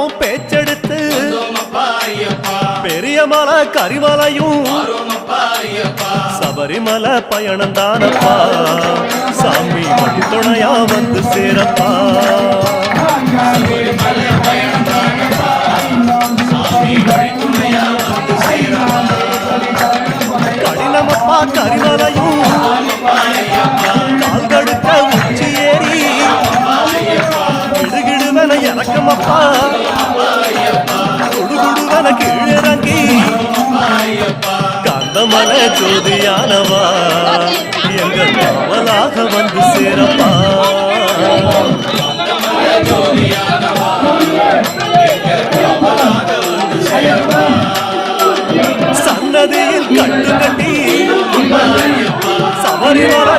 நாளும் பேச்செடுத்து பெரிய மலை கரிமலையும் சபரிமலை பயணம் தானப்பா சாமி வழி துணையா வந்து சேரப்பா கடினமப்பா கரிமலையும் கால்கடுக்க உச்சி ஏறி கிடுகிடுவன இறக்கமப்பா குடுகுடுவன கீழிறங்கி கந்தமலை ஜோதியானவா எங்கள் காவலாக வந்து சேரப்பா